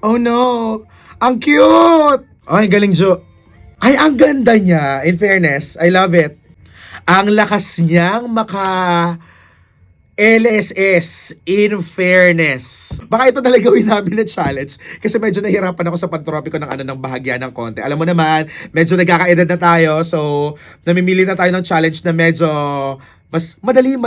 Oh no! Ang cute! Ay, galing, Jo. Ay, ang ganda niya. In fairness, I love it. Ang lakas niyang LSS, in fairness. Baka ito talaga gawin namin na challenge kasi medyo nahirapan ako sa pantropiko ng ng bahagya ng konti. Alam mo naman, medyo nagkakaedad na tayo, so namimili na tayo ng challenge na medyo mas madali.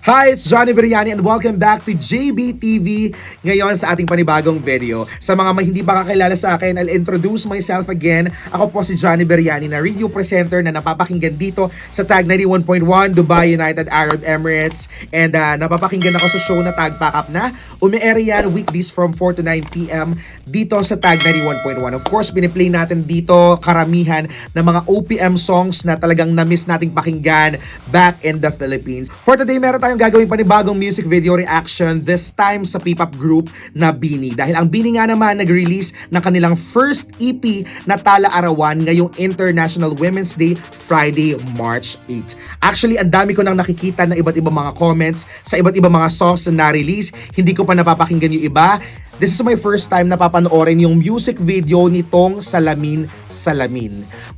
Hi, it's Johnny Veriani and welcome back to JBTV. Ngayon sa ating panibagong video. Sa mga hindi pa kakilala sa akin, I'll introduce myself again. Ako po si Johnny Veriani na radio presenter na napapakinggan dito sa Tag 91.1 Dubai, United Arab Emirates. And napapakinggan ako sa show na Tag Pack Up na. Umi-air yan weekdays from 4 to 9 p.m. dito sa Tag 91.1. Of course, biniplay natin dito karamihan ng mga OPM songs na talagang na-miss nating pakinggan back in the Philippines. For today, meron tayong gagawing panibagong music video reaction, this time sa P-pop group na BINI. Dahil ang BINI nga naman nag-release ng kanilang first EP na Tala Arawan ngayong International Women's Day, Friday, March 8. Actually, ang dami ko nang nakikita ng iba't ibang mga comments sa iba't ibang mga songs na na-release. Hindi ko pa napapakinggan yung iba. This is my first time na papanoorin yung music video nitong Salamin.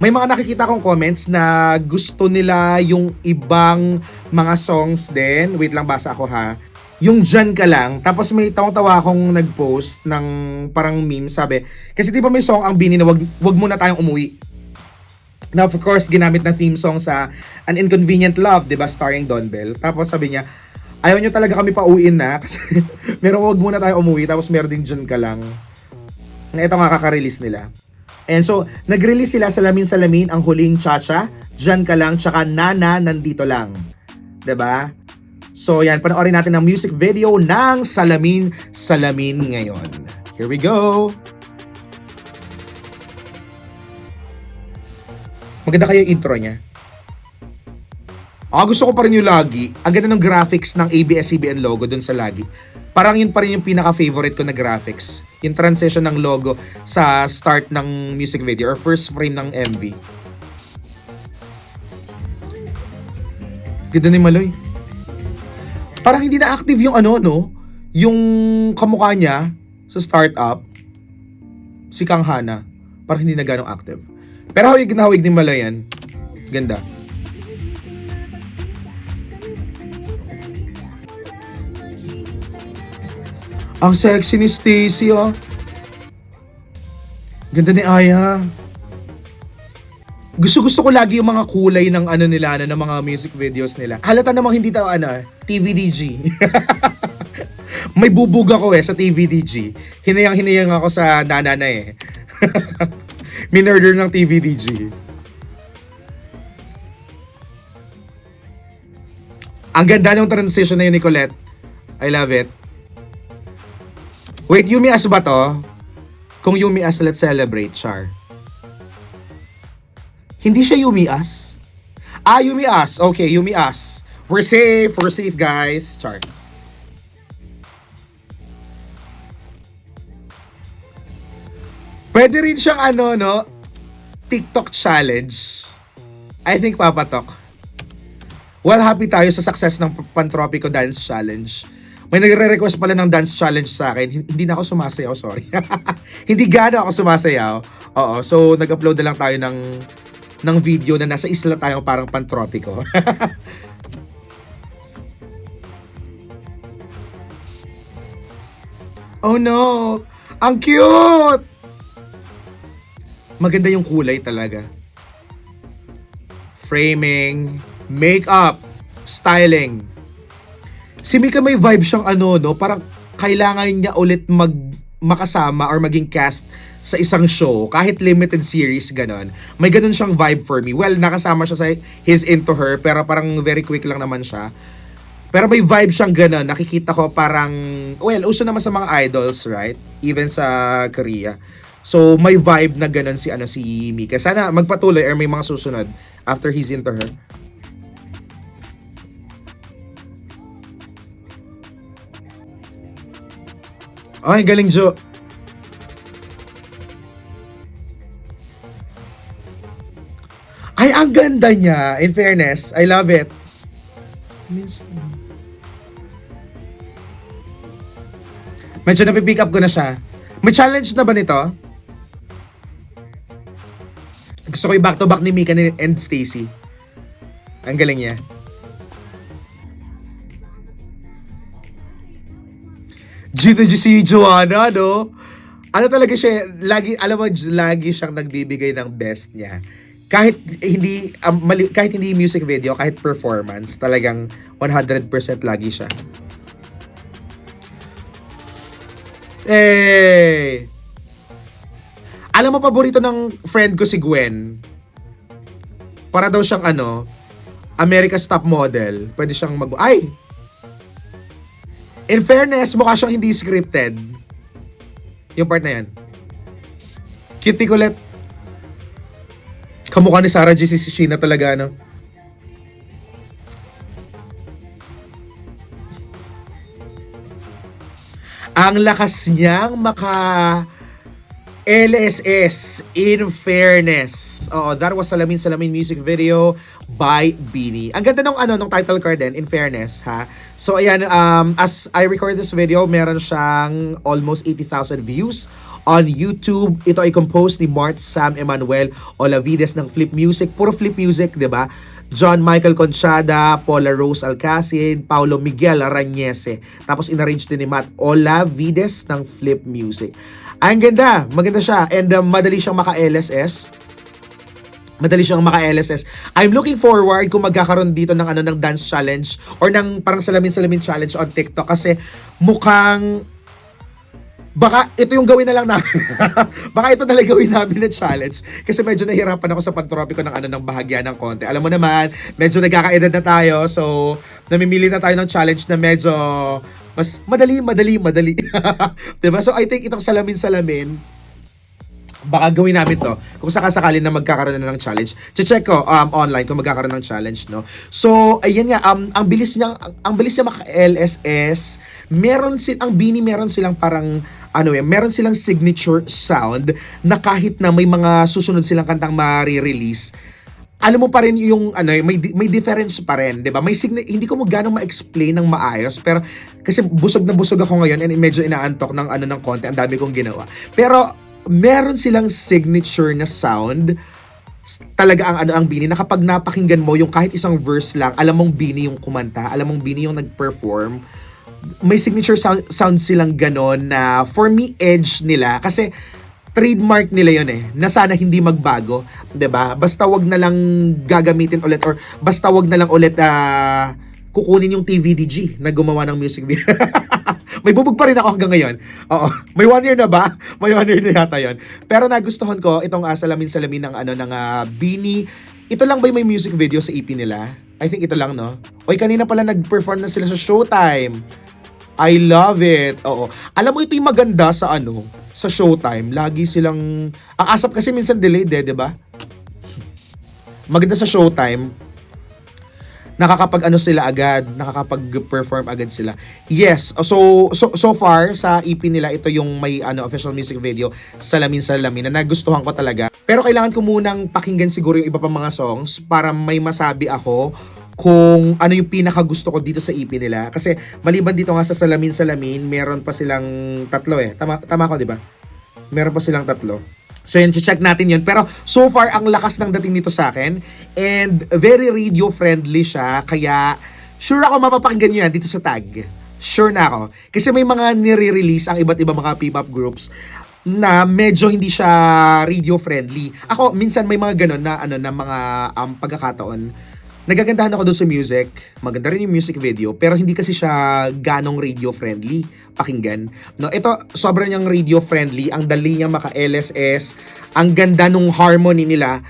May mga nakikita kong comments na gusto nila yung ibang mga songs din. Wait lang, basa ako ha. Yung Diyan Ka Lang. Tapos may tawang-tawa akong nag-post ng parang meme. Sabi, kasi di ba may song ang BINI na wag muna tayong umuwi. Now, of course, ginamit na theme song sa An Inconvenient Love, di ba, starring Don Bell. Tapos sabi niya, ayaw nyo talaga kami pauwiin na kasi meron wag muna tayo umuwi tapos meron din Diyan Ka Lang na ito nga kaka-release nila. And so, nag-release sila Salamin, ang huling Chacha, Diyan Ka Lang, tsaka Nana, Nandito Lang. 'Di ba? So, yan, panoorin natin ang music video ng Salamin ngayon. Here we go! Maganda kayo yung intro niya. Gusto ko pa rin yung Lagi. Ang ganda ng graphics ng ABS-CBN logo dun sa Lagi. Parang yun pa rin yung pinaka-favorite ko na graphics. Yung transition ng logo sa start ng music video or first frame ng MV. Ganda ni Maloy. Parang hindi na active yung yung kamukha niya sa startup. Si Kang Hana. Parang hindi na ganong active. Pero hawig na hawig ni Maloy yan. Ganda. Ang sexy ni Stacy, oh. Ganda ni Aya. Gusto ko lagi yung mga kulay ng nila, ng mga music videos nila. Halata namang hindi daw TVDG. May bubog ako sa TVDG. Hinayang ako sa nanana eh. Minurder ng TVDG. Ang ganda ng transition na yun ni Colette. I love it. Wait, Yumi As ba to? Kung Yumi As, let's celebrate, Char. Hindi siya Yumi As? Yumi As. Okay, Yumi As. We're safe guys. Char. Pwede rin siyang TikTok challenge. I think papatok. Well, happy tayo sa success ng Pantropiko Dance Challenge. May nagre-request pala ng dance challenge sa akin. Hindi na ako sumasayaw, sorry. Hindi gana ako sumasayaw. Oo, so nag-upload na lang tayo ng video na nasa isla tayo parang pantropiko. Oh no! Ang cute! Maganda yung kulay talaga. Framing, makeup, styling. Si Mika may vibe siyang parang kailangan niya ulit makasama or maging cast sa isang show, kahit limited series, ganon. May ganon siyang vibe for me. Well, nakasama siya sa He's Into Her, pero parang very quick lang naman siya. Pero may vibe siyang ganon. Nakikita ko parang, well, uso naman sa mga idols, right? Even sa Korea. So, may vibe na ganon si Mika. Sana magpatuloy or may mga susunod after He's Into Her. Ay, galing, Jo. Ay, ang ganda niya. In fairness, I love it. Medyo napipick up ko na siya. May challenge na ba nito? Gusto ko yung back-to-back ni Mika and Stacy. Ang galing niya. Gito si Joanna, no? Ano talaga siya, lagi, alam mo, lagi siyang nagbibigay ng best niya. Kahit hindi, kahit hindi music video, kahit performance, talagang 100% lagi siya. Eh! Alam mo, paborito ng friend ko si Gwen. Para daw siyang America's Top Model. Pwede siyang Ay! In fairness, mukha siyang hindi scripted. Yung part na yan. Cute Nicolette. Kamukha ni Sarah J. si Sheena talaga, no? Ang lakas niyang LSS, in fairness. Oo, that was Salamin Salamin music video by Beanie. Ang ganda nung title card din, in fairness, ha. So ayan, as I record this video, meron siyang almost 80,000 views on YouTube. Ito ay composed ni Mart Sam Emanuel Olavides ng Flip Music. Puro Flip Music, 'di ba? John Michael Conchada, Paula Rose Alcacid, Paulo Miguel Arañese. Tapos inarrange din ni Matt Olavides ng Flip Music. Ang ganda, maganda siya, and madali siyang maka-LSS. Madali siyang maka-LSS. I'm looking forward kung magkakaroon dito ng dance challenge or ng parang salamin-salamin challenge on TikTok kasi mukhang baka ito yung gawin na lang namin. Baka ito talaga gawin namin na challenge. Kasi medyo nahihirapan ako sa pantropiko ng bahagya ng konti. Alam mo naman, medyo nagkakaedad na tayo. So, namimili na tayo ng challenge na medyo mas madali. Diba? So, I think itong salamin-salamin, baka gawin namin to kung sakasakali na magkakaroon na ng challenge. Check ko online kung magkakaroon ng challenge, no. So ayan nga, ang bilis niya maka-LSS. Ang Beanie meron silang parang meron silang signature sound na kahit na may mga susunod silang kantang ma-release, alam mo pa rin yung may difference pa rin, 'di ba? Hindi ko ganong ma-explain ng maayos, pero kasi busog na busog ako ngayon and medyo inaantok ng konti, ang dami kong ginawa. Pero meron silang signature na sound talaga ang Beanie na kapag napakinggan mo yung kahit isang verse lang, alam mong Beanie yung kumanta, alam mong Beanie yung nag-perform. May signature sound silang ganon na for me edge nila kasi trademark nila yun na sana hindi magbago, 'di ba? Basta wag na lang gagamitin ulit or basta wag na lang ulit kukunin yung TVDG na gumawa ng music video. May bubog pa rin ako hanggang ngayon. Oo. May 1 year na ba? May 1 year na yata yun. Pero nagustuhan ko itong salamin-salamin ng Beanie. Ito lang ba may music video sa EP nila? I think ito lang, no? Oy, kanina pala nag-perform na sila sa Showtime. I love it. Oo. Alam mo, ito yung maganda sa sa Showtime. Lagi silang... Ang ASAP kasi minsan delayed di ba? Maganda sa Showtime. Nakakapag sila agad, nakakapag-perform agad sila. Yes, so far sa EP nila, ito yung may official music video, Salamin-Salamin, na nagustuhan ko talaga. Pero kailangan ko munang pakinggan siguro yung iba pang mga songs para may masabi ako kung ano yung pinakagusto ko dito sa EP nila. Kasi maliban dito nga sa Salamin-Salamin, meron pa silang 3 Tama ko, di ba? Meron pa silang 3. So yun, check natin yun. Pero so far, ang lakas ng dating nito sa akin. And very radio-friendly siya. Kaya sure ako mapapakinggan nyo yan dito sa tag. Sure na ako. Kasi may mga nire-release ang iba't ibang mga P-pop groups na medyo hindi siya radio-friendly. Ako, minsan may mga ganun na mga pagkakataon nagagandahan ako doon sa music. Maganda rin yung music video, pero hindi kasi siya ganong radio friendly pakinggan. No, ito sobrang niyang radio friendly, ang dali niya maka LSS, ang ganda nung harmony nila,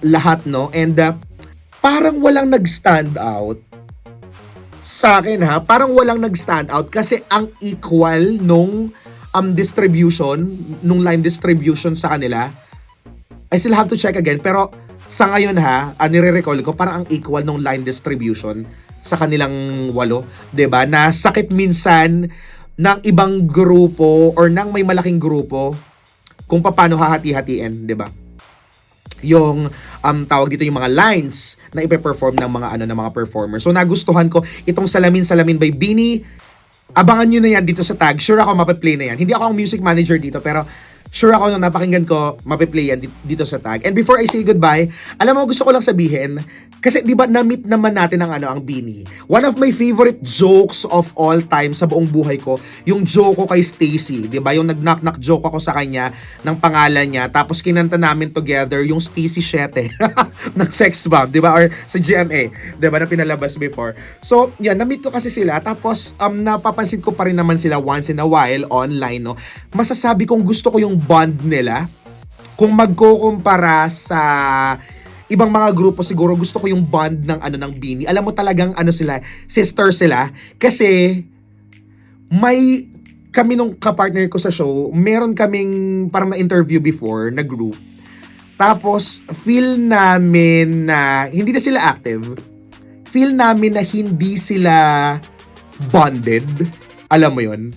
lahat, no. And parang walang nag-stand out sa akin, ha. Parang walang nag-stand out kasi ang equal nung distribution, nung line distribution sa kanila. I still have to check again, pero sa ngayon, ha, nire-recall ko, parang ang equal nung line distribution sa kanilang 8, 'di ba? Na sakit minsan ng ibang grupo or ng may malaking grupo kung paano hahati-hatiin, 'di ba? Yung tawag dito yung mga lines na ipe-perform ng mga ng mga performers. So nagustuhan ko itong Salamin by Beanie. Abangan nyo na yan dito sa tag. Sure ako mape-play na yan. Hindi ako ang music manager dito, pero sure ako nung napakinggan ko, mape-play yan dito sa tag. And before I say goodbye, alam mo, gusto ko lang sabihin, kasi di ba na-meet naman natin ang Beanie. One of my favorite jokes of all time sa buong buhay ko, yung joke ko kay Stacy, di ba? Yung nag-knock-knock joke ako sa kanya ng pangalan niya, tapos kinanta namin together yung Stacy Shete ng Sex Bomb, di ba? Or sa GMA, di ba? Na pinalabas before. So, yan, na-meet ko kasi sila, tapos napapansin ko pa rin naman sila once in a while online, no? Masasabi kong gusto ko yung bond nila. Kung magkukumpara sa ibang mga grupo, siguro gusto ko yung bond ng Beanie. Alam mo talagang sila, sister sila. Kasi may kami nung kapartner ko sa show, meron kaming parang na-interview before na group. Tapos feel namin na hindi na sila active. Feel namin na hindi sila bonded. Alam mo yon,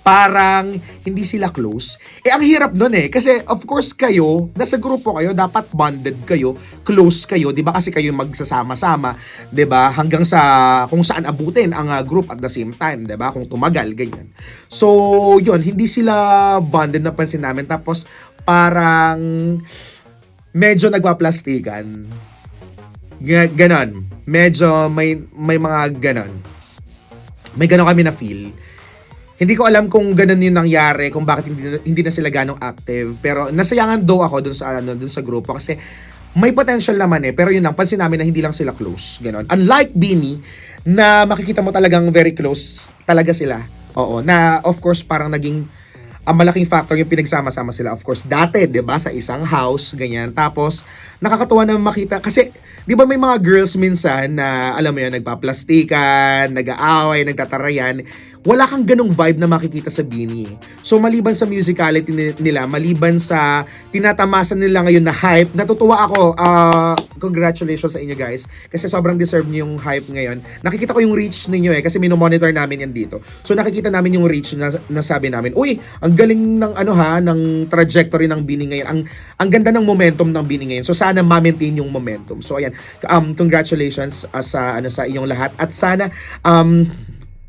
parang hindi sila close. Ang hirap nun kasi of course kayo, nasa grupo kayo, dapat bonded kayo, close kayo, 'di ba? Kasi kayo magsasama-sama, 'di ba? Hanggang sa kung saan abutin ang group at the same time, 'di ba? Kung tumagal ganyan. So, 'yun, hindi sila bonded, napansin namin. Tapos parang medyo nagpaplastikan. Ganon. Medyo may mga ganon. May ganon kami na feel. Hindi ko alam kung ganun yung nangyari, kung bakit hindi na sila ganong active. Pero nasayangan daw ako dun sa grupo kasi may potential naman pero yun lang, pansin namin na hindi lang sila close. Ganon. Unlike Beanie, na makikita mo talagang very close talaga sila. Oo, na of course parang naging malaking factor yung pinagsama-sama sila. Of course, dati, 'di ba, sa isang house, ganyan. Tapos nakakatuwa na makita kasi 'di ba may mga girls minsan na alam mo 'yun, nagpaplastikan, nag-aaway, nagtatarayan. Wala kang ganong vibe na makikita sa Beanie. So maliban sa musicality nila, maliban sa tinatamasan nila ngayon na hype, natutuwa ako. Congratulations sa inyo guys. Kasi sobrang deserve niyo yung hype ngayon. Nakikita ko yung reach ninyo kasi minomonitor namin yan dito. So nakikita namin yung reach na sabi namin, uy, ang galing ng ng trajectory ng Beanie ngayon. Ang ganda ng momentum ng Beanie ngayon. So sana ma-maintain yung momentum. So ayan, congratulations sa inyong lahat at sana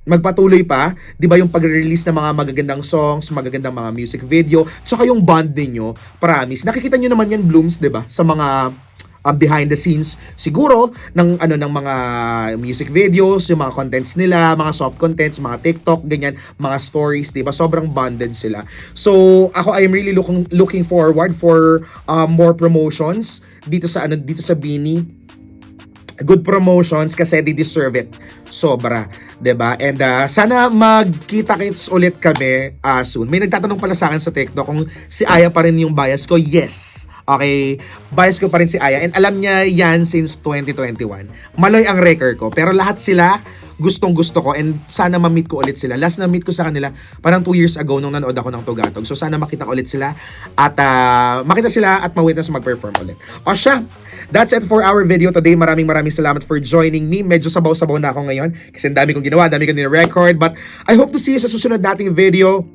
magpatuloy pa, 'di ba, yung pagre-release ng mga magagandang songs, magagandang mga music video, tsaka yung bond niyo, promise. Nakikita niyo naman yan, Blooms, 'di ba? Sa mga behind the scenes siguro ng ng mga music videos, yung mga contents nila, mga soft contents, mga TikTok, ganyan, mga stories, 'di ba? Sobrang bonded sila. So, ako I am really looking forward for more promotions dito sa Beanie. Good promotions kasi they deserve it. Sobra, 'di ba? And sana magkita-kits ulit kami soon. May nagtatanong pala sa akin sa TikTok kung si Aya pa rin yung bias ko. Yes. Okay, bias ko pa rin si Aya and alam niya yan since 2021. Maloy ang record ko, pero lahat sila gustong-gusto ko and sana ma-meet ko ulit sila. Last na meet ko sa kanila parang 2 years ago nung nanood ako ng Tugatog. So sana makita ko ulit sila at makita sila at ma-witness mag-perform ulit. O siya, that's it for our video today. Maraming salamat for joining me. Medyo sabaw-sabaw na ako ngayon kasi ang dami kong ginawa, dami kong ni-record. But I hope to see you sa susunod nating video.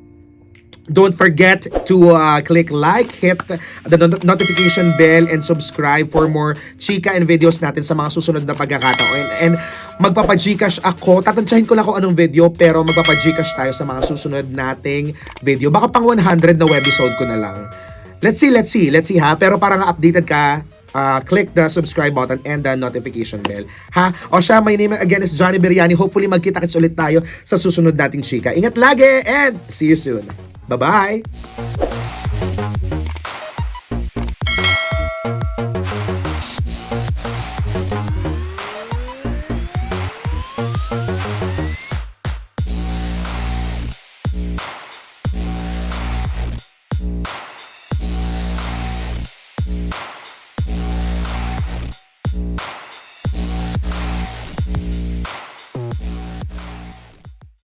Don't forget to click like, hit the notification bell, and subscribe for more chika and videos natin sa mga susunod na pagkakataon. And magpapa-Gcash ako. Tatansyahin ko lang kung anong video, pero magpapa-Gcash tayo sa mga susunod nating video. Baka pang 100 na webisode ko na lang. Let's see ha. Pero para nga updated ka, click the subscribe button and the notification bell. Ha? O siya, my name again is Johnny Beriani. Hopefully magkita-kits ulit tayo sa susunod nating chika. Ingat lagi and see you soon. Bye-bye!